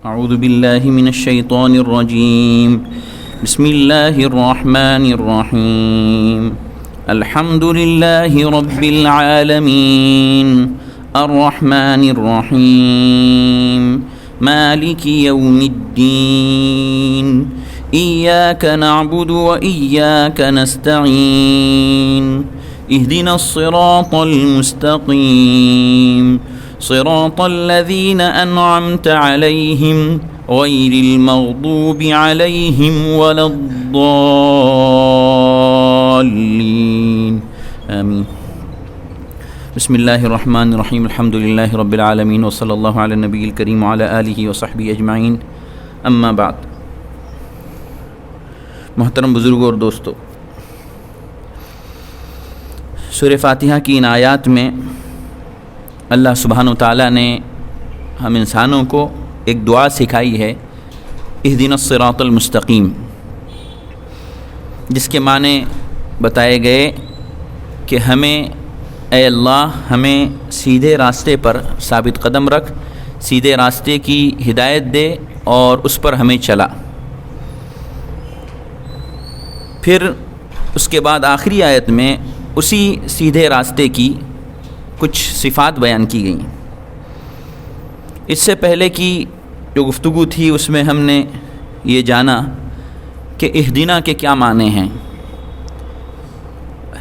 اعوذ باللہ من الشیطان الرجیم بسم اللہ الرحمن الرحیم الحمد للہ رب العالمین الرحمن الرحیم مالک یوم الدین ایاک نعبد و ایاک نستعین اہدنا الصراط المستقیم صراط الذين أنعمت عليهم غير المغضوب عليهم ولا الضالين آمين بسم الله الرحمن الرحيم الحمد لله رب العالمين وصلى الله على النبي الكريم وعلى آله وصحبه أجمعين اما بعد. محترم بزرگوں اور دوستو، سورہ فاتحہ کی ان آیات میں اللہ سبحانہ وتعالیٰ نے ہم انسانوں کو ایک دعا سکھائی ہے، اہدنا الصراط المستقیم، جس کے معنی بتائے گئے کہ ہمیں اے اللہ ہمیں سیدھے راستے پر ثابت قدم رکھ، سیدھے راستے کی ہدایت دے اور اس پر ہمیں چلا. پھر اس کے بعد آخری آیت میں اسی سیدھے راستے کی کچھ صفات بیان کی گئیں. اس سے پہلے کی جو گفتگو تھی اس میں ہم نے یہ جانا کہ اہدنا کے کیا معنی ہیں،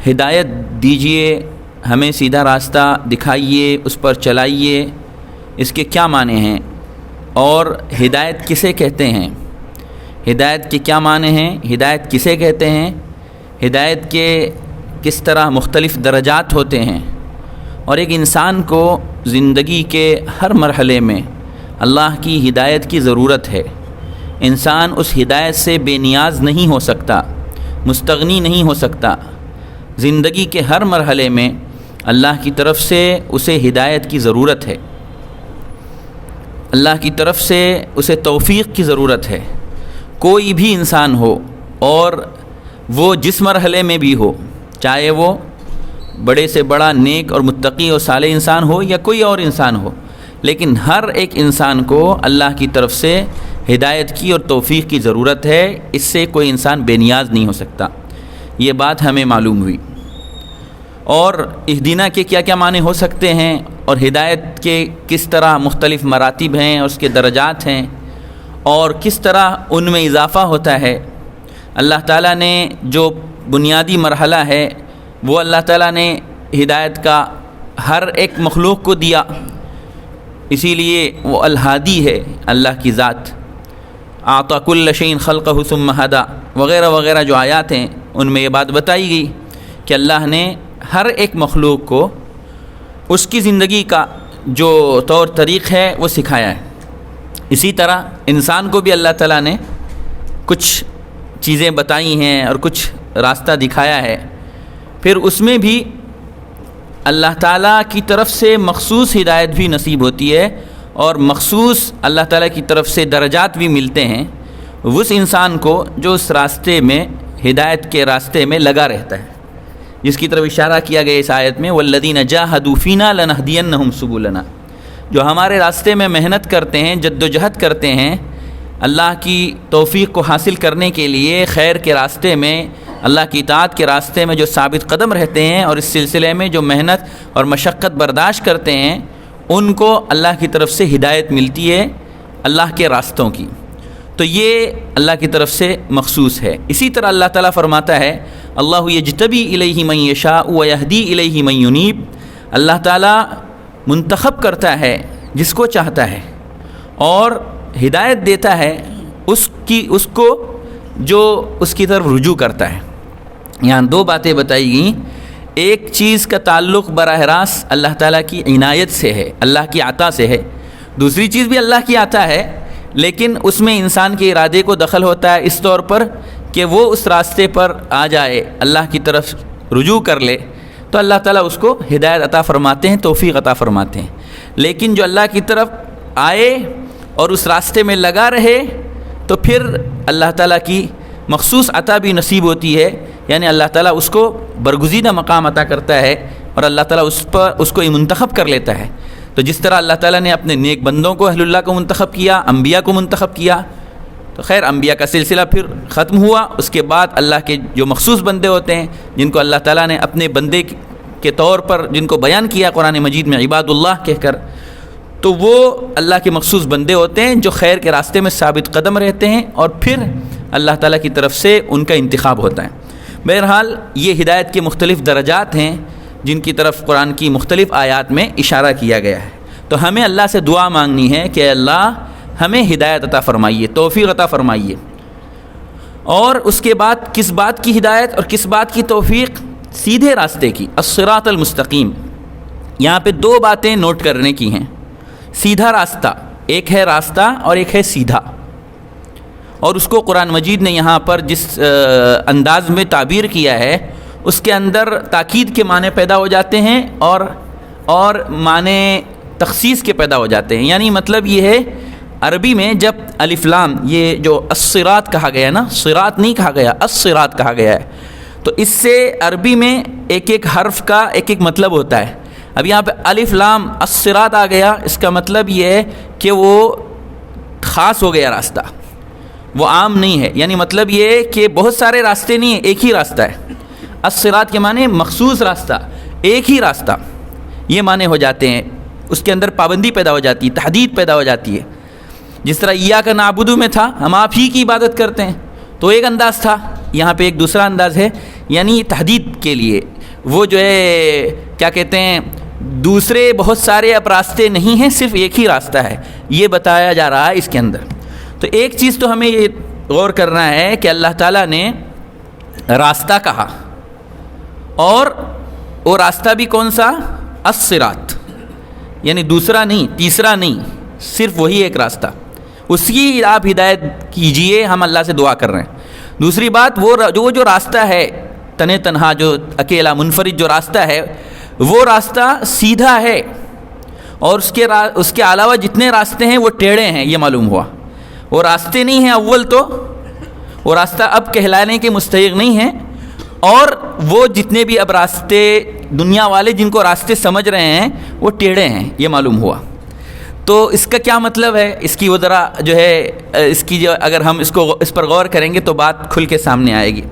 ہدایت دیجئے، ہمیں سیدھا راستہ دکھائیے، اس پر چلائیے، اس کے کیا معنی ہیں، اور ہدایت کسے کہتے ہیں، ہدایت کے کیا معنی ہیں، ہدایت کسے کہتے ہیں، ہدایت کے کس طرح مختلف درجات ہوتے ہیں، اور ایک انسان کو زندگی کے ہر مرحلے میں اللہ کی ہدایت کی ضرورت ہے. انسان اس ہدایت سے بے نیاز نہیں ہو سکتا، مستغنی نہیں ہو سکتا. زندگی کے ہر مرحلے میں اللہ کی طرف سے اسے ہدایت کی ضرورت ہے، اللہ کی طرف سے اسے توفیق کی ضرورت ہے. کوئی بھی انسان ہو اور وہ جس مرحلے میں بھی ہو، چاہے وہ بڑے سے بڑا نیک اور متقی اور صالح انسان ہو یا کوئی اور انسان ہو، لیکن ہر ایک انسان کو اللہ کی طرف سے ہدایت کی اور توفیق کی ضرورت ہے. اس سے کوئی انسان بے نیاز نہیں ہو سکتا. یہ بات ہمیں معلوم ہوئی. اور اہدنا کے کیا کیا معنی ہو سکتے ہیں، اور ہدایت کے کس طرح مختلف مراتب ہیں اور اس کے درجات ہیں، اور کس طرح ان میں اضافہ ہوتا ہے. اللہ تعالیٰ نے جو بنیادی مرحلہ ہے وہ اللہ تعالیٰ نے ہدایت کا ہر ایک مخلوق کو دیا، اسی لیے وہ الہادی ہے. اللہ کی ذات اعطى كل شيء خلقه ثم هدى وغیرہ وغیرہ جو آیات ہیں ان میں یہ بات بتائی گئی کہ اللہ نے ہر ایک مخلوق کو اس کی زندگی کا جو طور طریق ہے وہ سکھایا ہے. اسی طرح انسان کو بھی اللہ تعالیٰ نے کچھ چیزیں بتائی ہیں اور کچھ راستہ دکھایا ہے. پھر اس میں بھی اللہ تعالیٰ کی طرف سے مخصوص ہدایت بھی نصیب ہوتی ہے اور مخصوص اللہ تعالیٰ کی طرف سے درجات بھی ملتے ہیں اس انسان کو جو اس راستے میں ہدایت کے راستے میں لگا رہتا ہے، جس کی طرف اشارہ کیا گیا اس آیت میں وَالَّذِينَ جَاهَدُوا فِينَا لَنَهْدِيَنَّهُمْ سُبُلَنَا. جو ہمارے راستے میں محنت کرتے ہیں، جد و جہد کرتے ہیں اللہ کی توفیق کو حاصل کرنے کے لیے، خیر کے راستے میں، اللہ کی اطاعت کے راستے میں جو ثابت قدم رہتے ہیں اور اس سلسلے میں جو محنت اور مشقت برداشت کرتے ہیں، ان کو اللہ کی طرف سے ہدایت ملتی ہے اللہ کے راستوں کی. تو یہ اللہ کی طرف سے مخصوص ہے. اسی طرح اللہ تعالیٰ فرماتا ہے اللہ یجتبی الیہ من یشاء ویہدی الیہ من ینیب. اللہ تعالیٰ منتخب کرتا ہے جس کو چاہتا ہے اور ہدایت دیتا ہے اس کو جو اس کی طرف رجوع کرتا ہے. یہاں دو باتیں بتائی گئیں. ایک چیز کا تعلق براہ راست اللہ تعالیٰ کی عنایت سے ہے، اللہ کی عطا سے ہے. دوسری چیز بھی اللہ کی عطا ہے، لیکن اس میں انسان کے ارادے کو دخل ہوتا ہے اس طور پر کہ وہ اس راستے پر آ جائے، اللہ کی طرف رجوع کر لے، تو اللہ تعالیٰ اس کو ہدایت عطا فرماتے ہیں، توفیق عطا فرماتے ہیں. لیکن جو اللہ کی طرف آئے اور اس راستے میں لگا رہے تو پھر اللہ تعالیٰ کی مخصوص عطا بھی نصیب ہوتی ہے، یعنی اللہ تعالیٰ اس کو برگزیدہ مقام عطا کرتا ہے اور اللہ تعالیٰ اس کو منتخب کر لیتا ہے تو جس طرح اللہ تعالیٰ نے اپنے نیک بندوں کو اہل اللہ کو منتخب کیا، انبیاء کو منتخب کیا، تو خیر انبیاء کا سلسلہ پھر ختم ہوا، اس کے بعد اللہ کے جو مخصوص بندے ہوتے ہیں جن کو اللہ تعالیٰ نے اپنے بندے کے طور پر جن کو بیان کیا قرآن مجید میں عباد اللہ کہہ کر، تو وہ اللہ کے مخصوص بندے ہوتے ہیں جو خیر کے راستے میں ثابت قدم رہتے ہیں، اور پھر اللہ تعالیٰ کی طرف سے ان کا انتخاب ہوتا ہے۔ بہرحال یہ ہدایت کے مختلف درجات ہیں جن کی طرف قرآن کی مختلف آیات میں اشارہ کیا گیا ہے۔ تو ہمیں اللہ سے دعا مانگنی ہے کہ اللہ ہمیں ہدایت عطا فرمائیے، توفیق عطا فرمائیے۔ اور اس کے بعد کس بات کی ہدایت اور کس بات کی توفیق؟ سیدھے راستے کی، الصراط المستقیم۔ یہاں پہ دو باتیں نوٹ کرنے کی ہیں۔ سیدھا راستہ، ایک ہے راستہ اور ایک ہے سیدھا، اور اس کو قرآن مجید نے یہاں پر جس انداز میں تعبیر کیا ہے اس کے اندر تاکید کے معنی پیدا ہو جاتے ہیں اور معنی تخصیص کے پیدا ہو جاتے ہیں۔ یعنی مطلب یہ ہے عربی میں جب الف لام یہ جو الصراط کہا گیا نا، صراط نہیں کہا گیا، الصراط کہا گیا ہے، تو اس سے عربی میں ایک ایک حرف کا ایک ایک مطلب ہوتا ہے۔ اب یہاں پہ الف لام الصراط آ گیا، اس کا مطلب یہ ہے کہ وہ خاص ہو گیا راستہ، وہ عام نہیں ہے۔ یعنی مطلب یہ ہے کہ بہت سارے راستے نہیں ہیں، ایک ہی راستہ ہے۔ الصراط کے معنی مخصوص راستہ، ایک ہی راستہ، یہ معنی ہو جاتے ہیں۔ اس کے اندر پابندی پیدا ہو جاتی ہے، تحدید پیدا ہو جاتی ہے۔ جس طرح ایاک نعبد میں تھا، ہم آپ ہی کی عبادت کرتے ہیں، تو ایک انداز تھا، یہاں پہ ایک دوسرا انداز ہے، یعنی تحدید کے لیے وہ جو ہے کیا کہتے ہیں، دوسرے بہت سارے اب راستے نہیں ہیں، صرف ایک ہی راستہ ہے، یہ بتایا جا رہا ہے اس کے اندر۔ تو ایک چیز تو ہمیں یہ غور کرنا ہے کہ اللہ تعالیٰ نے راستہ کہا، اور وہ راستہ بھی کون سا؟ الصراط، یعنی دوسرا نہیں، تیسرا نہیں، صرف وہی ایک راستہ، اس کی آپ ہدایت کیجئے، ہم اللہ سے دعا کر رہے ہیں۔ دوسری بات، وہ جو راستہ ہے تنہا، جو اکیلا منفرد جو راستہ ہے، وہ راستہ سیدھا ہے، اور اس کے علاوہ جتنے راستے ہیں وہ ٹیڑھے ہیں، یہ معلوم ہوا۔ وہ راستے نہیں ہیں اول تو، وہ راستہ اب کہلانے کے مستحق نہیں ہیں، اور وہ جتنے بھی اب راستے دنیا والے جن کو راستے سمجھ رہے ہیں وہ ٹیڑھے ہیں، یہ معلوم ہوا۔ تو اس کا کیا مطلب ہے؟ اس کی وہ ذرا جو ہے اس کی جو اگر ہم اس پر غور کریں گے تو بات کھل کے سامنے آئے گی۔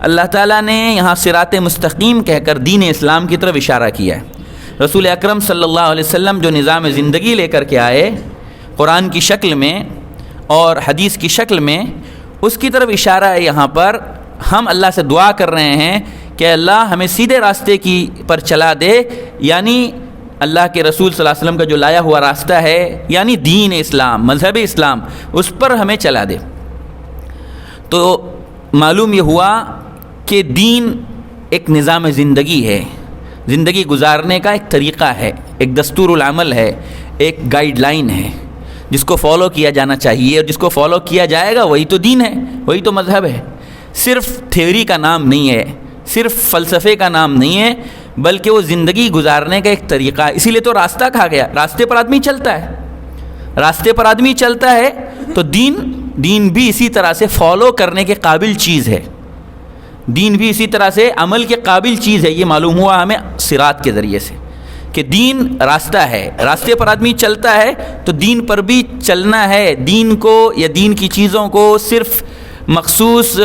اللہ تعالیٰ نے یہاں صراط مستقیم کہہ کر دین اسلام کی طرف اشارہ کیا ہے۔ رسول اکرم صلی اللہ علیہ وسلم جو نظام زندگی لے کر کے آئے قرآن کی شکل میں اور حدیث کی شکل میں، اس کی طرف اشارہ ہے یہاں پر۔ ہم اللہ سے دعا کر رہے ہیں کہ اللہ ہمیں سیدھے راستے کی پر چلا دے، یعنی اللہ کے رسول صلی اللہ علیہ وسلم کا جو لایا ہوا راستہ ہے، یعنی دین اسلام، مذہب اسلام، اس پر ہمیں چلا دے۔ تو معلوم یہ ہوا کہ دین ایک نظام زندگی ہے، زندگی گزارنے کا ایک طریقہ ہے، ایک دستور العمل ہے، ایک گائیڈ لائن ہے جس کو فالو کیا جانا چاہیے، اور جس کو فالو کیا جائے گا وہی تو دین ہے، وہی تو مذہب ہے۔ صرف تھیوری کا نام نہیں ہے، صرف فلسفے کا نام نہیں ہے، بلکہ وہ زندگی گزارنے کا ایک طریقہ ہے۔ اسی لیے تو راستہ کہا گیا، راستے پر آدمی چلتا ہے، راستے پر آدمی چلتا ہے تو دین بھی اسی طرح سے فالو کرنے کے قابل چیز ہے، دین بھی اسی طرح سے عمل کے قابل چیز ہے۔ یہ معلوم ہوا ہمیں صراط کے ذریعے سے کہ دین راستہ ہے، راستے پر آدمی چلتا ہے تو دین پر بھی چلنا ہے۔ دین کو یا دین کی چیزوں کو صرف مخصوص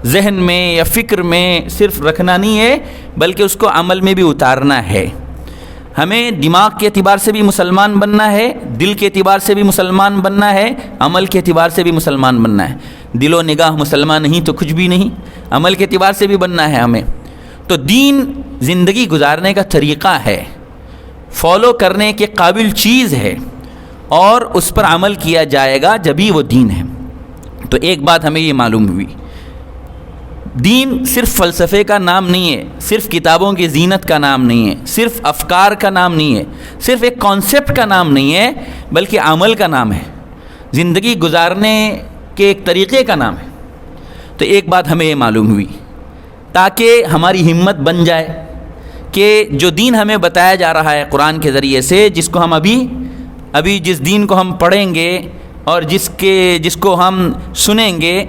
ذہن میں یا فکر میں صرف رکھنا نہیں ہے، بلکہ اس کو عمل میں بھی اتارنا ہے۔ ہمیں دماغ کے اعتبار سے بھی مسلمان بننا ہے، دل کے اعتبار سے بھی مسلمان بننا ہے، عمل کے اعتبار سے بھی مسلمان بننا ہے۔ دل و نگاہ مسلمان نہیں تو کچھ بھی نہیں، عمل کے اعتبار سے بھی بننا ہے ہمیں۔ تو دین زندگی گزارنے کا طریقہ ہے، فالو کرنے کے قابل چیز ہے، اور اس پر عمل کیا جائے گا جبھی وہ دین ہے۔ تو ایک بات ہمیں یہ معلوم ہوئی، دین صرف فلسفے کا نام نہیں ہے، صرف کتابوں کی زینت کا نام نہیں ہے، صرف افکار کا نام نہیں ہے، صرف ایک کانسیپٹ کا نام نہیں ہے، بلکہ عمل کا نام ہے، زندگی گزارنے کے ایک طریقے کا نام ہے۔ تو ایک بات ہمیں یہ معلوم ہوئی تاکہ ہماری ہمت بن جائے کہ جو دین ہمیں بتایا جا رہا ہے قرآن کے ذریعے سے، جس کو ہم ابھی جس دین کو ہم پڑھیں گے اور جس کو ہم سنیں گے،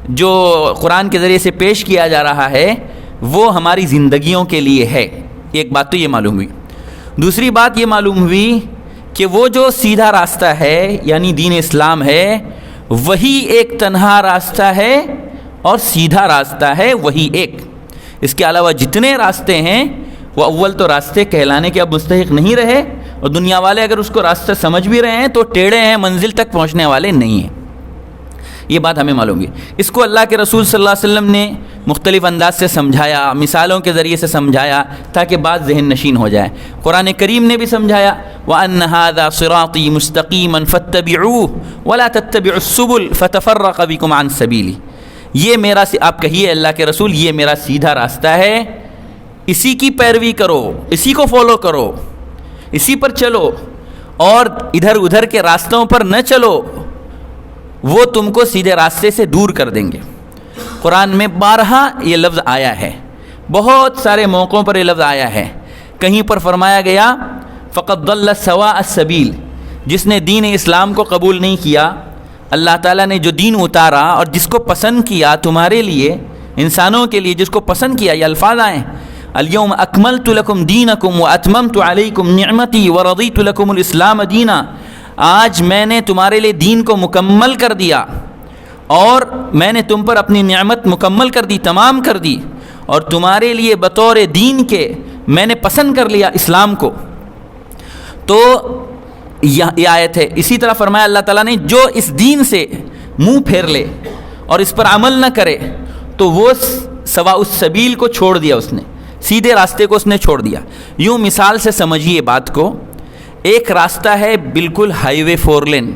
جو قرآن کے ذریعے سے پیش کیا جا رہا ہے، وہ ہماری زندگیوں کے لیے ہے۔ ایک بات تو یہ معلوم ہوئی۔ دوسری بات یہ معلوم ہوئی کہ وہ جو سیدھا راستہ ہے یعنی دین اسلام ہے وہی ایک تنہا راستہ ہے اور سیدھا راستہ ہے وہی ایک. اس کے علاوہ جتنے راستے ہیں وہ اول تو راستے کہلانے کے اب مستحق نہیں رہے, اور دنیا والے اگر اس کو راستہ سمجھ بھی رہے ہیں تو ٹیڑھے ہیں, منزل تک پہنچنے والے نہیں ہیں. یہ بات ہمیں معلوم ہے. اس کو اللہ کے رسول صلی اللہ علیہ وسلم نے مختلف انداز سے سمجھایا, مثالوں کے ذریعے سے سمجھایا تاکہ بات ذہن نشین ہو جائے. قرآن کریم نے بھی سمجھایا وَأَنَّ هَذَا صِرَاطِي مُسْتَقِيمًا فَاتَّبِعُوهُ وَلَا تَتَّبِعُوا السُّبُلَ فَتَفَرَّقَ بِكُمْ عَنْ سَبِيلِهِ. یہ میرا, آپ کہیے اللہ کے رسول یہ میرا سیدھا راستہ ہے, اسی کی پیروی کرو, اسی کو فالو کرو, اسی پر چلو, اور ادھر ادھر کے راستوں پر نہ چلو, وہ تم کو سیدھے راستے سے دور کر دیں گے. قرآن میں بارہا یہ لفظ آیا ہے, بہت سارے موقعوں پر یہ لفظ آیا ہے. کہیں پر فرمایا گیا فقد ضل سواء السبیل, جس نے دین اسلام کو قبول نہیں کیا, اللہ تعالیٰ نے جو دین اتارا اور جس کو پسند کیا تمہارے لیے, انسانوں کے لیے جس کو پسند کیا, یہ الفاظ آئیں الیوم اکملت لکم دینکم واتممت علیکم نعمتی ورضیت لکم الاسلام دینا. آج میں نے تمہارے لیے دین کو مکمل کر دیا اور میں نے تم پر اپنی نعمت مکمل کر دی, تمام کر دی, اور تمہارے لیے بطور دین کے میں نے پسند کر لیا اسلام کو. تو یہ آیت ہے. اسی طرح فرمایا اللہ تعالیٰ نے جو اس دین سے منہ پھیر لے اور اس پر عمل نہ کرے تو وہ سواء السبیل کو چھوڑ دیا, اس نے سیدھے راستے کو اس نے چھوڑ دیا. یوں مثال سے سمجھیے بات کو, ایک راستہ ہے بالکل ہائی وے 4 لین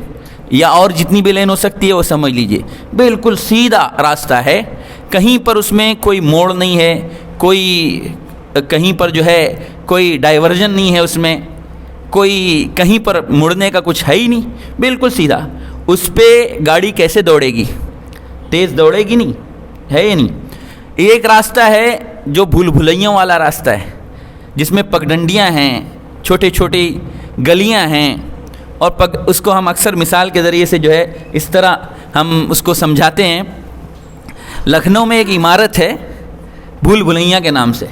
یا اور جتنی بھی لین ہو سکتی ہے وہ سمجھ لیجئے, بالکل سیدھا راستہ ہے, کہیں پر اس میں کوئی موڑ نہیں ہے, کوئی کہیں پر جو ہے کوئی ڈائیورژن نہیں ہے, اس میں کوئی کہیں پر مڑنے کا کچھ ہے ہی نہیں, بالکل سیدھا. اس پہ گاڑی کیسے دوڑے گی, تیز دوڑے گی نہیں, ہے یا نہیں. ایک راستہ ہے جو بھول بھلیوں والا راستہ ہے, جس میں پگڈنڈیاں ہیں, چھوٹے چھوٹی گلیاں ہیں, اور اس کو ہم اکثر مثال کے ذریعے سے جو ہے اس طرح ہم اس کو سمجھاتے ہیں. لکھنؤ میں ایک عمارت ہے بھول بھلیاں کے نام سے,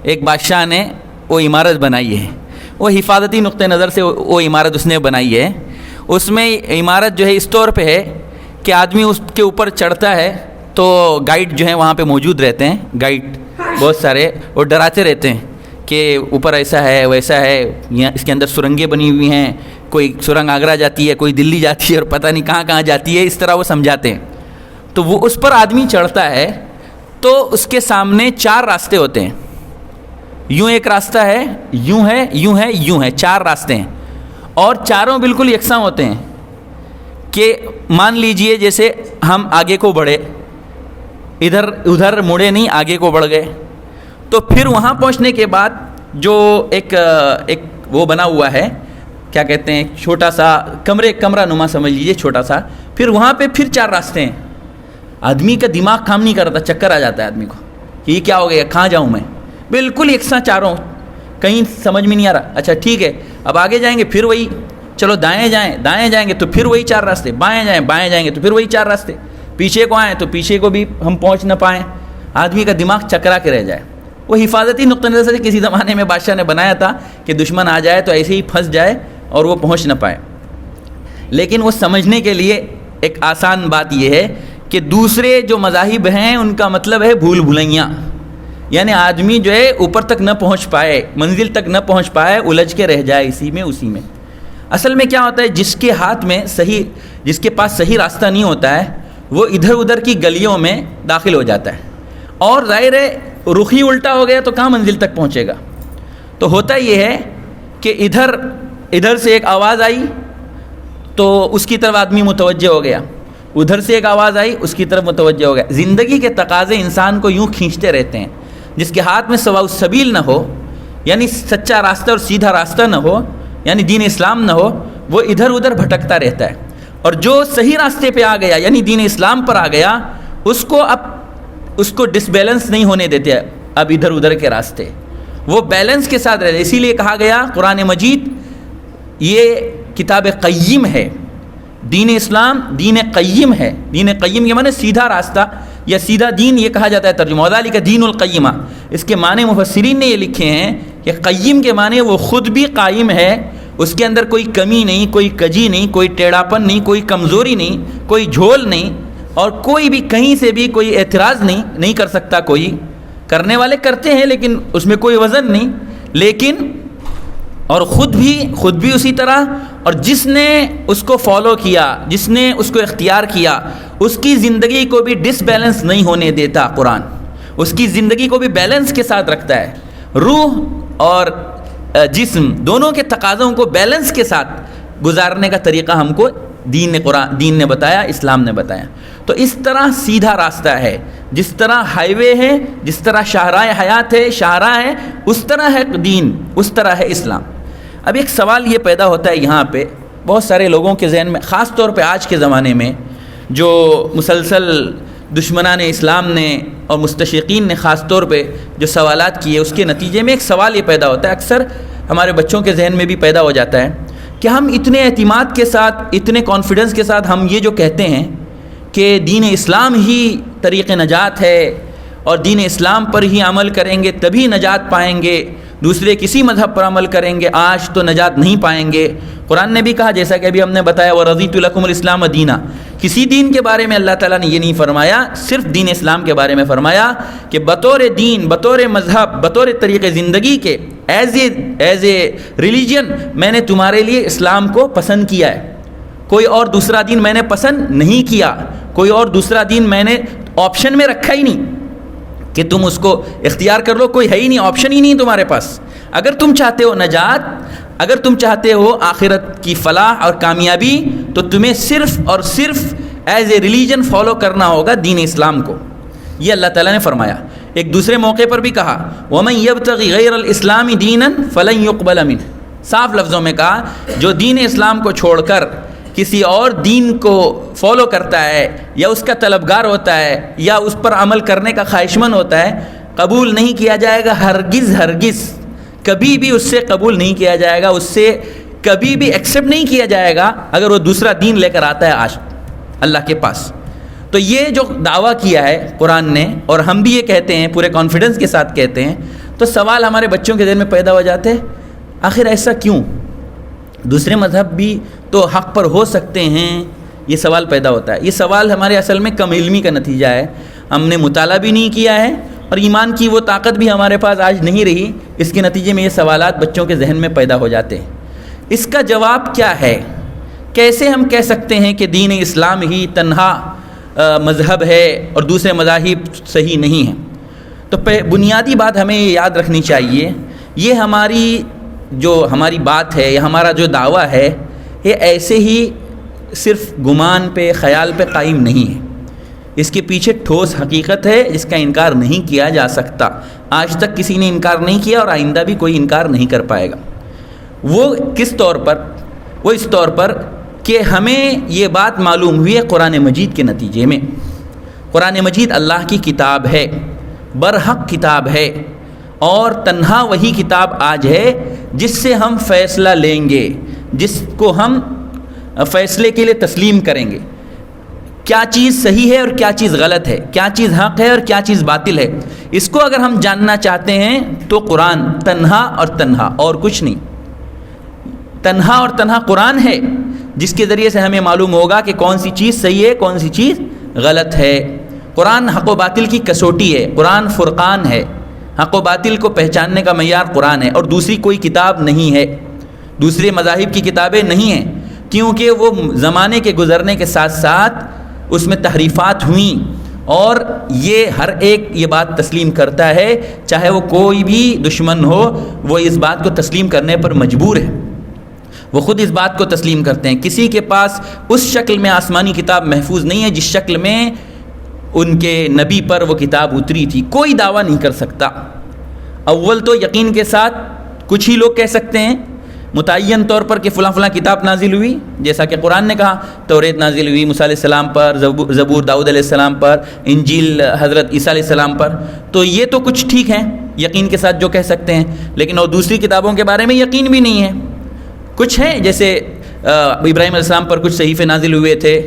ایک بادشاہ نے وہ عمارت بنائی ہے, وہ حفاظتی نقطہ نظر سے وہ عمارت اس نے بنائی ہے. اس میں عمارت جو ہے اس طور پہ ہے کہ آدمی اس کے اوپر چڑھتا ہے تو گائیڈ جو ہیں وہاں پہ موجود رہتے ہیں, گائیڈ بہت سارے, وہ ڈراتے رہتے ہیں کہ اوپر ایسا ہے ویسا ہے, یہاں اس کے اندر سرنگیں بنی ہوئی ہیں, کوئی سرنگ آگرہ جاتی ہے, کوئی دلی جاتی ہے, اور پتہ نہیں کہاں کہاں جاتی ہے, اس طرح وہ سمجھاتے ہیں. تو وہ اس پر آدمی چڑھتا ہے تو اس کے سامنے 4 راستے ہوتے ہیں. یوں ایک راستہ ہے, یوں ہے, یوں ہے, یوں ہے, 4 راستے ہیں, اور چاروں بالکل یکساں ہوتے ہیں. کہ مان لیجئے جیسے ہم آگے کو بڑھے, ادھر ادھر مڑے نہیں, آگے کو بڑھ گئے, تو پھر وہاں پہنچنے کے بعد جو ایک وہ بنا ہوا ہے, کیا کہتے ہیں, چھوٹا سا کمرہ نما سمجھ لیجئے, چھوٹا سا, پھر وہاں پہ پھر 4 راستے ہیں. آدمی کا دماغ کام نہیں کرتا, چکر آ جاتا ہے آدمی کو کہ یہ کیا ہو گیا, کہاں جاؤں میں, بالکل یکساں چاروں, کہیں سمجھ میں نہیں آ رہا. اچھا ٹھیک ہے, اب آگے جائیں گے پھر وہی, چلو دائیں جائیں گے تو پھر وہی 4 راستے, بائیں جائیں گے تو پھر وہی 4 راستے, پیچھے کو آئیں تو پیچھے کو بھی ہم پہنچ نہ پائیں, آدمی کا دماغ چکرا کے رہ جائے. وہ حفاظتی نقطہ نظر سے کسی زمانے میں بادشاہ نے بنایا تھا کہ دشمن آ جائے تو ایسے ہی پھنس جائے اور وہ پہنچ نہ پائے. لیکن وہ سمجھنے کے لیے ایک آسان بات یہ ہے کہ دوسرے جو مذاہب ہیں ان کا مطلب ہے بھول بھلیاں, یعنی آدمی جو ہے اوپر تک نہ پہنچ پائے, منزل تک نہ پہنچ پائے, الجھ کے رہ جائے اسی میں. اصل میں کیا ہوتا ہے, جس کے ہاتھ میں صحیح, جس کے پاس صحیح راستہ نہیں ہوتا ہے وہ ادھر ادھر کی گلیوں میں داخل ہو جاتا ہے, اور ظاہر ہے رخ ہی الٹا ہو گیا تو کہاں منزل تک پہنچے گا. تو ہوتا یہ ہے کہ ادھر سے ایک آواز آئی تو اس کی طرف آدمی متوجہ ہو گیا, ادھر سے ایک آواز آئی اس کی طرف متوجہ ہو گیا. زندگی کے تقاضے انسان کو یوں کھینچتے رہتے ہیں. جس کے ہاتھ میں سواء السبیل نہ ہو, یعنی سچا راستہ اور سیدھا راستہ نہ ہو, یعنی دین اسلام نہ ہو, وہ ادھر ادھر بھٹکتا رہتا ہے. اور جو صحیح راستے پہ آ گیا یعنی دین اسلام پر آ گیا, اس کو ڈس بیلنس نہیں ہونے دیتے اب ادھر ادھر کے راستے, وہ بیلنس کے ساتھ رہتے. اسی لیے کہا گیا قرآن مجید یہ کتاب قیم ہے, دین اسلام دین قیم ہے. دین قیم کے معنی سیدھا راستہ یا سیدھا دین, یہ کہا جاتا ہے ترجمہ, وذالک دین القیمہ. اس کے معنی مفسرین نے یہ لکھے ہیں کہ قیم کے معنی وہ خود بھی قائم ہے اس کے اندر کوئی کمی نہیں، کوئی کجی نہیں، کوئی ٹیڑھاپن نہیں، کوئی کمزوری نہیں، کوئی جھول نہیں، اور کوئی بھی کہیں سے بھی کوئی اعتراض نہیں کر سکتا کوئی. کرنے والے کرتے ہیں لیکن اس میں کوئی وزن نہیں، لیکن اور خود بھی اسی طرح، اور جس نے اس کو فالو کیا، جس نے اس کو اختیار کیا، اس کی زندگی کو بھی ڈس بیلنس نہیں ہونے دیتا. قرآن اس کی زندگی کو بھی بیلنس کے ساتھ رکھتا ہے. روح اور جسم دونوں کے تقاضوں کو بیلنس کے ساتھ گزارنے کا طریقہ ہم کو دین نے بتایا، اسلام نے بتایا. تو اس طرح سیدھا راستہ ہے، جس طرح ہائی وے ہے، جس طرح شاہراہ حیات ہے، شاہراہ ہے، اس طرح ہے دین، اس طرح ہے اسلام. اب ایک سوال یہ پیدا ہوتا ہے یہاں پہ بہت سارے لوگوں کے ذہن میں، خاص طور پہ آج کے زمانے میں جو مسلسل دشمنان اسلام نے اور مستشرقین نے خاص طور پہ جو سوالات کیے، اس کے نتیجے میں ایک سوال یہ پیدا ہوتا ہے، اکثر ہمارے بچوں کے ذہن میں بھی پیدا ہو جاتا ہے کہ ہم اتنے اعتماد کے ساتھ، اتنے کانفیڈنس کے ساتھ ہم یہ جو کہتے ہیں کہ دین اسلام ہی طریق نجات ہے اور دین اسلام پر ہی عمل کریں گے تبھی نجات پائیں گے، دوسرے کسی مذہب پر عمل کریں گے آج تو نجات نہیں پائیں گے. قرآن نے بھی کہا، جیسا کہ ابھی ہم نے بتایا، وَرَضِيتُ لَكُمُ الْإِسْلَامَ دِينًا. کسی دین کے بارے میں اللہ تعالیٰ نے یہ نہیں فرمایا، صرف دین اسلام کے بارے میں فرمایا کہ بطور دین، بطور مذہب، بطور طریق زندگی کے ایز اے ریلیجن میں نے تمہارے لیے اسلام کو پسند کیا ہے. کوئی اور دوسرا دین میں نے پسند نہیں کیا، کوئی اور دوسرا دین میں نے آپشن میں رکھا ہی نہیں کہ تم اس کو اختیار کر لو، کوئی ہے ہی نہیں، آپشن ہی نہیں تمہارے پاس. اگر تم چاہتے ہو نجات، اگر تم چاہتے ہو آخرت کی فلاح اور کامیابی، تو تمہیں صرف اور صرف ایز اے ریلیجن فالو کرنا ہوگا دین اسلام کو. یہ اللہ تعالیٰ نے فرمایا. ایک دوسرے موقع پر بھی کہا، وَمَن يَبْتَغِ غَيْرَ الْإِسْلَامِ دِينًا فَلَن يُقْبَلَ مِنْهُ. صاف لفظوں میں کہا، جو دین اسلام کو چھوڑ کر کسی اور دین کو فالو کرتا ہے یا اس کا طلبگار ہوتا ہے یا اس پر عمل کرنے کا خواہشمند ہوتا ہے، قبول نہیں کیا جائے گا، ہرگز کبھی بھی اس سے قبول نہیں کیا جائے گا، اس سے کبھی بھی ایکسیپٹ نہیں کیا جائے گا اگر وہ دوسرا دین لے کر آتا ہے آج اللہ کے پاس. تو یہ جو دعویٰ کیا ہے قرآن نے، اور ہم بھی یہ کہتے ہیں، پورے کانفیڈنس کے ساتھ کہتے ہیں، تو سوال ہمارے بچوں کے ذہن میں پیدا ہو جاتے ہیں، آخر ایسا کیوں؟ دوسرے مذہب بھی تو حق پر ہو سکتے ہیں. یہ سوال پیدا ہوتا ہے. یہ سوال ہمارے اصل میں کم علمی کا نتیجہ ہے. ہم نے مطالعہ بھی نہیں کیا ہے اور ایمان کی وہ طاقت بھی ہمارے پاس آج نہیں رہی. اس کے نتیجے میں یہ سوالات بچوں کے ذہن میں پیدا ہو جاتے ہیں. اس کا جواب کیا ہے؟ کیسے ہم کہہ سکتے ہیں کہ دین اسلام ہی تنہا مذہب ہے اور دوسرے مذاہب صحیح نہیں ہیں؟ تو بنیادی بات ہمیں یہ یاد رکھنی چاہیے، یہ ہماری بات ہے یا ہمارا جو دعویٰ ہے، یہ ایسے ہی صرف گمان پہ، خیال پہ قائم نہیں ہے. اس کے پیچھے ٹھوس حقیقت ہے جس کا انکار نہیں کیا جا سکتا. آج تک کسی نے انکار نہیں کیا اور آئندہ بھی کوئی انکار نہیں کر پائے گا. وہ کس طور پر؟ وہ اس طور پر کہ ہمیں یہ بات معلوم ہوئی ہے قرآن مجید کے نتیجے میں. قرآن مجید اللہ کی کتاب ہے، برحق کتاب ہے، اور تنہا وہی کتاب آج ہے جس سے ہم فیصلہ لیں گے، جس کو ہم فیصلے کے لیے تسلیم کریں گے. کیا چیز صحیح ہے اور کیا چیز غلط ہے، کیا چیز حق ہے اور کیا چیز باطل ہے، اس کو اگر ہم جاننا چاہتے ہیں تو قرآن تنہا اور تنہا، اور کچھ نہیں. تنہا اور تنہا قرآن ہے جس کے ذریعے سے ہمیں معلوم ہوگا کہ کون سی چیز صحیح ہے، کون سی چیز غلط ہے. قرآن حق و باطل کی کسوٹی ہے، قرآن فرقان ہے. حق و باطل کو پہچاننے کا معیار قرآن ہے، اور دوسری کوئی کتاب نہیں ہے، دوسرے مذاہب کی کتابیں نہیں ہیں، کیونکہ وہ زمانے کے گزرنے کے ساتھ ساتھ اس میں تحریفات ہوئیں، اور یہ ہر ایک یہ بات تسلیم کرتا ہے، چاہے وہ کوئی بھی دشمن ہو، وہ اس بات کو تسلیم کرنے پر مجبور ہے. وہ خود اس بات کو تسلیم کرتے ہیں. کسی کے پاس اس شکل میں آسمانی کتاب محفوظ نہیں ہے جس شکل میں ان کے نبی پر وہ کتاب اتری تھی. کوئی دعویٰ نہیں کر سکتا. اول تو یقین کے ساتھ کچھ ہی لوگ کہہ سکتے ہیں متعین طور پر کہ فلاں فلاں کتاب نازل ہوئی، جیسا کہ قرآن نے کہا توریت نازل ہوئی موسیٰ علیہ السلام پر، زبور داؤد علیہ السلام پر، انجیل حضرت عیسیٰ علیہ السلام پر. تو یہ تو کچھ ٹھیک ہیں یقین کے ساتھ جو کہہ سکتے ہیں، لیکن اور دوسری کتابوں کے بارے میں یقین بھی نہیں ہے. کچھ ہیں جیسے ابراہیم علیہ السلام پر کچھ صحیفے نازل ہوئے تھے،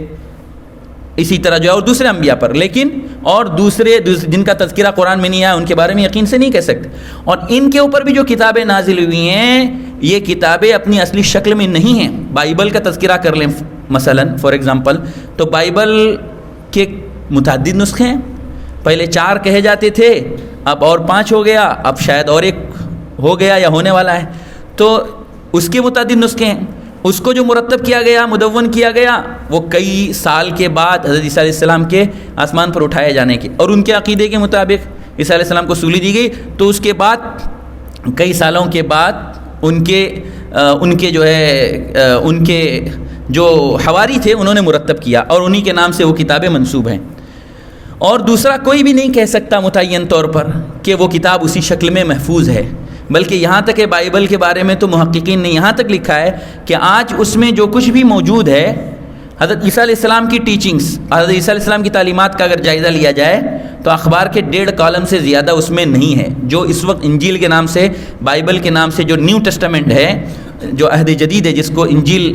اسی طرح جو ہے اور دوسرے انبیاء پر، لیکن اور دوسرے جن کا تذکرہ قرآن میں نہیں آیا ان کے بارے میں یقین سے نہیں کہہ سکتے. اور ان کے اوپر بھی جو کتابیں نازل ہوئی ہیں یہ کتابیں اپنی اصلی شکل میں نہیں ہیں. بائبل کا تذکرہ کر لیں مثلا فار ایگزامپل، تو بائبل کے متعدد نسخے ہیں. پہلے 4 کہے جاتے تھے، اب اور 5 ہو گیا، اب شاید اور 1 ہو گیا یا ہونے والا ہے. تو اس کے متعدد نسخے ہیں. اس کو جو مرتب کیا گیا، مدون کیا گیا، وہ کئی سال کے بعد حضرت عیسیٰ علیہ السلام کے آسمان پر اٹھائے جانے کے، اور ان کے عقیدے کے مطابق عیسیٰ علیہ السلام کو سولی دی گئی. تو اس کے بعد کئی سالوں کے بعد ان کے جو حواری تھے انہوں نے مرتب کیا، اور انہی کے نام سے وہ کتابیں منسوب ہیں. اور دوسرا کوئی بھی نہیں کہہ سکتا متعین طور پر کہ وہ کتاب اسی شکل میں محفوظ ہے. بلکہ یہاں تک کہ بائبل کے بارے میں تو محققین نے یہاں تک لکھا ہے کہ آج اس میں جو کچھ بھی موجود ہے، حضرت عیسیٰ علیہ السلام کی ٹیچنگز، حضرت عیسیٰ علیہ السلام کی تعلیمات کا اگر جائزہ لیا جائے تو اخبار کے 1.5 کالم سے زیادہ اس میں نہیں ہے. جو اس وقت انجیل کے نام سے، بائبل کے نام سے جو نیو ٹیسٹامنٹ ہے، جو عہد جدید ہے جس کو انجیل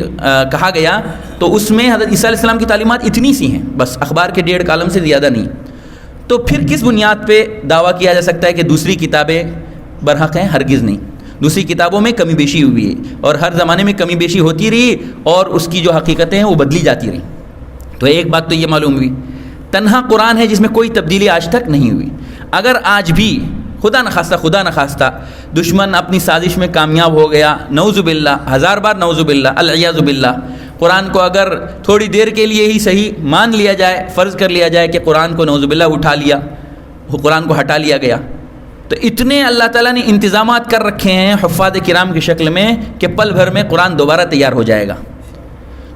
کہا گیا، تو اس میں حضرت عیسیٰ علیہ السلام کی تعلیمات اتنی سی ہیں، بس اخبار کے 1.5 کالم سے زیادہ نہیں. تو پھر کس بنیاد پہ دعویٰ کیا جا سکتا ہے کہ دوسری کتابیں برحق ہیں؟ ہرگز نہیں. دوسری کتابوں میں کمی بیشی ہوئی ہے، اور ہر زمانے میں کمی بیشی ہوتی رہی، اور اس کی جو حقیقتیں ہیں وہ بدلی جاتی رہیں. تو ایک بات تو یہ معلوم ہوئی، تنہا قرآن ہے جس میں کوئی تبدیلی آج تک نہیں ہوئی. اگر آج بھی خدا نخواستہ دشمن اپنی سازش میں کامیاب ہو گیا، نعوذ باللہ، 1000 بار نعوذ باللہ، العیاذ باللہ، قرآن کو اگر تھوڑی دیر کے لیے ہی صحیح مان لیا جائے، فرض کر لیا جائے کہ قرآن کو نعوذ باللہ اٹھا لیا، قرآن کو ہٹا لیا گیا، تو اتنے اللہ تعالیٰ نے انتظامات کر رکھے ہیں حفاظ کرام کی شکل میں کہ پل بھر میں قرآن دوبارہ تیار ہو جائے گا.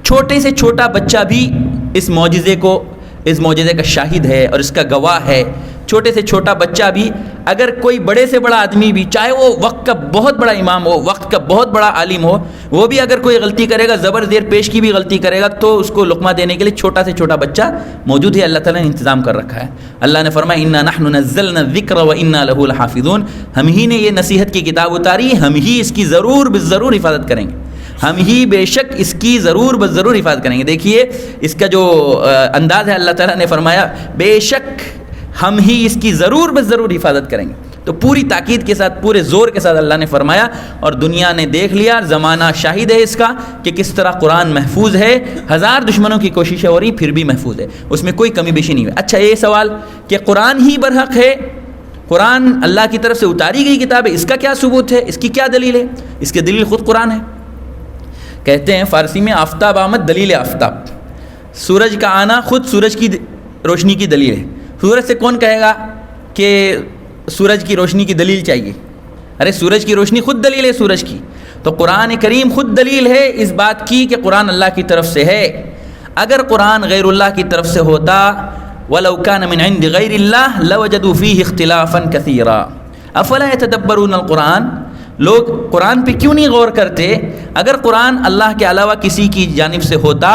چھوٹے سے چھوٹا بچہ بھی اس معجزے کا شاہد ہے اور اس کا گواہ ہے. چھوٹے سے چھوٹا بچہ بھی، اگر کوئی بڑے سے بڑا آدمی بھی، چاہے وہ وقت کا بہت بڑا امام ہو، وقت کا بہت بڑا عالم ہو، وہ بھی اگر کوئی غلطی کرے گا، زبر زیر پیش کی بھی غلطی کرے گا، تو اس کو لقمہ دینے کے لیے چھوٹا سے چھوٹا بچہ موجود ہے. اللہ تعالیٰ نے انتظام کر رکھا ہے. اللہ نے فرمایا انا نحن نزلنا الذکر وانا له لحافظون، ہم ہی نے یہ نصیحت کی کتاب اتاری، ہم ہی اس کی ضرور حفاظت کریں گے، ہم ہی بے شک اس کی ضرور حفاظت کریں گے. دیکھیے اس کا جو انداز ہے، اللہ تعالیٰ نے فرمایا بے شک ہم ہی اس کی ضرور حفاظت کریں گے. تو پوری تاکید کے ساتھ، پورے زور کے ساتھ اللہ نے فرمایا، اور دنیا نے دیکھ لیا، زمانہ شاہد ہے اس کا کہ کس طرح قرآن محفوظ ہے. 1000 دشمنوں کی کوششیں ہو رہی، پھر بھی محفوظ ہے، اس میں کوئی کمی بیشی نہیں ہوئی. اچھا یہ سوال کہ قرآن ہی برحق ہے، قرآن اللہ کی طرف سے اتاری گئی کتاب ہے، اس کا کیا ثبوت ہے، اس کی کیا دلیل ہے؟ اس کی دلیل خود قرآن ہے. کہتے ہیں فارسی میں آفتاب آمد دلیل آفتاب، سورج کا آنا خود سورج کی روشنی کی دلیل ہے. سورج سے کون کہے گا کہ سورج کی روشنی کی دلیل چاہیے؟ ارے سورج کی روشنی خود دلیل ہے سورج کی. تو قرآن کریم خود دلیل ہے اس بات کی کہ قرآن اللہ کی طرف سے ہے. اگر قرآن غیر اللہ کی طرف سے ہوتا، وَلَوْ كَانَ مِنْ عِنْدِ غَيْرِ اللَّهِ لَوَجَدُوا فِيهِ اخْتِلَافًا كَثِيرًا أَفَلَا يَتَدَبَّرُونَ الْقُرْآنَ. لوگ قرآن پہ کیوں نہیں غور کرتے؟ اگر قرآن اللہ کے علاوہ کسی کی جانب سے ہوتا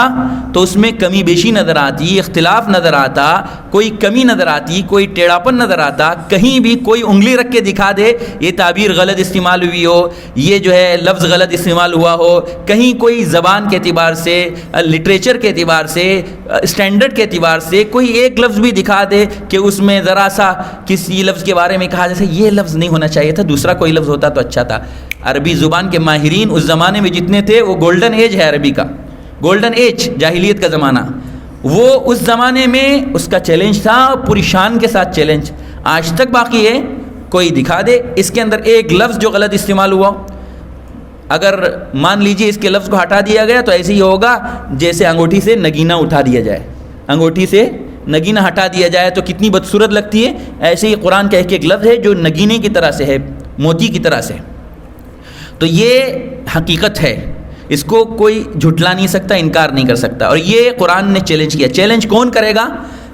تو اس میں کمی بیشی نظر آتی، اختلاف نظر آتا، کوئی کمی نظر آتی، کوئی ٹیڑھاپن نظر آتا. کہیں بھی کوئی انگلی رکھ کے دکھا دے یہ تعبیر غلط استعمال ہوئی ہو، یہ جو ہے لفظ غلط استعمال ہوا ہو، کہیں کوئی زبان کے اعتبار سے، لٹریچر کے اعتبار سے، اسٹینڈرڈ کے اعتبار سے کوئی ایک لفظ بھی دکھا دے کہ اس میں ذرا سا کسی لفظ کے بارے میں کہا جیسے یہ لفظ نہیں ہونا چاہیے تھا، دوسرا کوئی لفظ ہوتا تو اچھا تھا. عربی زبان کے ماہرین اس زمانے میں جتنے تھے، وہ گولڈن ایج ہے عربی کا، گولڈن ایج، جاہلیت کا زمانہ، وہ اس زمانے میں اس کا چیلنج تھا، پوری شان کے ساتھ چیلنج آج تک باقی ہے. کوئی دکھا دے اس کے اندر ایک لفظ جو غلط استعمال ہوا، اگر مان لیجئے اس کے لفظ کو ہٹا دیا گیا تو ایسے ہی ہوگا جیسے انگوٹھی سے نگینہ اٹھا دیا جائے. انگوٹھی سے نگینہ ہٹا دیا جائے تو کتنی بدصورت لگتی ہے، ایسے ہی قرآن کا ایک لفظ ہے جو نگینے کی طرح سے ہے، موتی کی طرح سے. تو یہ حقیقت ہے، اس کو کوئی جھٹلا نہیں سکتا، انکار نہیں کر سکتا. اور یہ قرآن نے چیلنج کیا. چیلنج کون کرے گا؟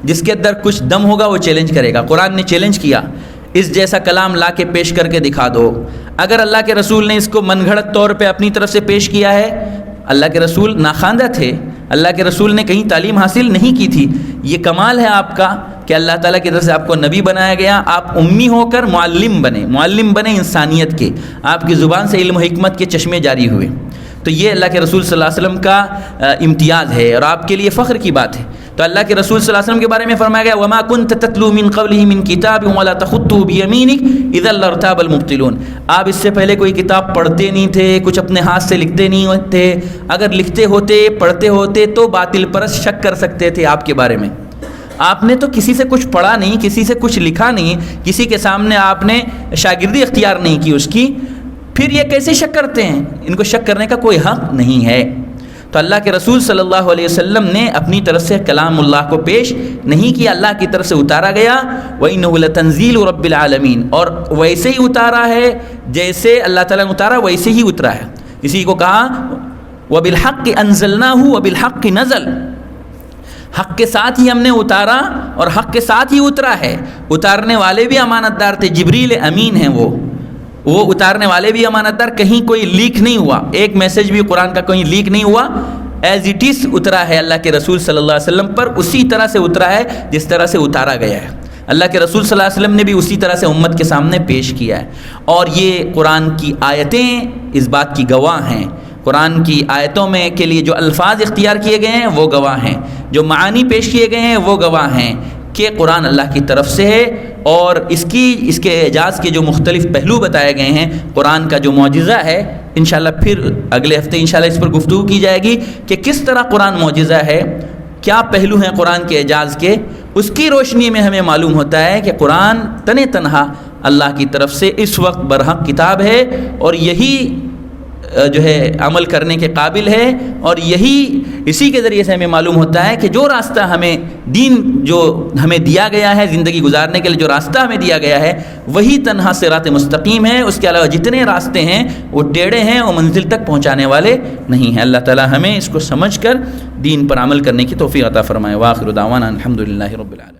جس کے اندر کچھ دم ہوگا وہ چیلنج کرے گا. قرآن نے چیلنج کیا، اس جیسا کلام لا کے پیش کر کے دکھا دو. اگر اللہ کے رسول نے اس کو من گھڑت طور پہ اپنی طرف سے پیش کیا ہے، اللہ کے رسول ناخواندہ تھے، اللہ کے رسول نے کہیں تعلیم حاصل نہیں کی تھی. یہ کمال ہے آپ کا کہ اللہ تعالیٰ کی طرف سے آپ کو نبی بنایا گیا، آپ امی ہو کر معلم بنے انسانیت کے، آپ کی زبان سے علم و حکمت کے چشمے جاری ہوئے. تو تو یہ اللہ کے رسول صلی اللہ علیہ وسلم کا امتیاز ہے اور آپ کے لیے فخر کی بات ہے۔ تو اللہ کے رسول صلی اللہ علیہ وسلم کے بارے میں فرمایا گیا وَمَا كُنْتَ تَتْلُو مِنْ قَبْلِهِ مِنْ كِتَابٍ وَلَا تَخُطُّهُ بِيَمِينِكَ إِذًا لَارْتَابَ الْمُبْطِلُونَ، آپ اس سے پہلے کوئی کتاب پڑھتے نہیں تھے، کچھ اپنے ہاتھ سے لکھتے نہیں تھے، اگر لکھتے ہوتے پڑھتے ہوتے تو باطل پرست شک کر سکتے تھے آپ کے بارے میں۔ آپ نے تو کسی سے کچھ پڑھا نہیں، کسی سے کچھ لکھا نہیں، کسی کے سامنے آپ نے شاگردی اختیار نہیں کی اس کی، پھر یہ کیسے شک کرتے ہیں؟ ان کو شک کرنے کا کوئی حق نہیں ہے۔ تو اللہ کے رسول صلی اللہ علیہ وسلم نے اپنی طرف سے کلام اللہ کو پیش نہیں کیا، اللہ کی طرف سے اتارا گیا، وَإِنَّهُ لَتَنزِيلُ رَبِّ الْعَالَمِينَ، اور ویسے ہی اتارا ہے جیسے اللہ تعالیٰ نے اتارا ویسے ہی اترا ہے۔ کسی کو کہا وَبِالْحَقِّ أَنزَلْنَاهُ وَبِالْحَقِّ نَزَلَ، حق کے ساتھ ہی ہم نے اتارا اور حق کے ساتھ ہی اترا ہے۔ اتارنے والے بھی امانت دار تھے، جبریل امین ہیں وہ اتارنے والے بھی امانت دار، کہیں کوئی لیک نہیں ہوا، ایک میسج بھی قرآن کا کہیں لیک نہیں ہوا، ایز اٹ از اترا ہے اللہ کے رسول صلی اللہ علیہ وسلم پر، اسی طرح سے اترا ہے جس طرح سے اتارا گیا ہے۔ اللہ کے رسول صلی اللہ علیہ وسلم نے بھی اسی طرح سے امت کے سامنے پیش کیا ہے، اور یہ قرآن کی آیتیں اس بات کی گواہ ہیں۔ قرآن کی آیتوں میں کے لیے جو الفاظ اختیار کیے گئے ہیں وہ گواہ ہیں، جو معانی پیش کیے گئے ہیں وہ گواہ ہیں کہ قرآن اللہ کی طرف سے ہے، اور اس کے اعجاز کے جو مختلف پہلو بتائے گئے ہیں، قرآن کا جو معجزہ ہے، انشاءاللہ پھر اگلے ہفتے انشاءاللہ اس پر گفتگو کی جائے گی کہ کس طرح قرآن معجزہ ہے، کیا پہلو ہیں قرآن کے اعجاز کے، اس کی روشنی میں ہمیں معلوم ہوتا ہے کہ قرآن تنہا اللہ کی طرف سے اس وقت برحق کتاب ہے، اور یہی جو ہے عمل کرنے کے قابل ہے، اور اسی کے ذریعے سے ہمیں معلوم ہوتا ہے کہ جو راستہ ہمیں دین جو ہمیں دیا گیا ہے، زندگی گزارنے کے لیے جو راستہ ہمیں دیا گیا ہے وہی تنہا صراط مستقیم ہے، اس کے علاوہ جتنے راستے ہیں وہ ٹیڑھے ہیں، وہ منزل تک پہنچانے والے نہیں ہیں۔ اللہ تعالی ہمیں اس کو سمجھ کر دین پر عمل کرنے کی توفیق عطا فرمائے۔ وآخر دعوانا الحمدللہ رب العالمین۔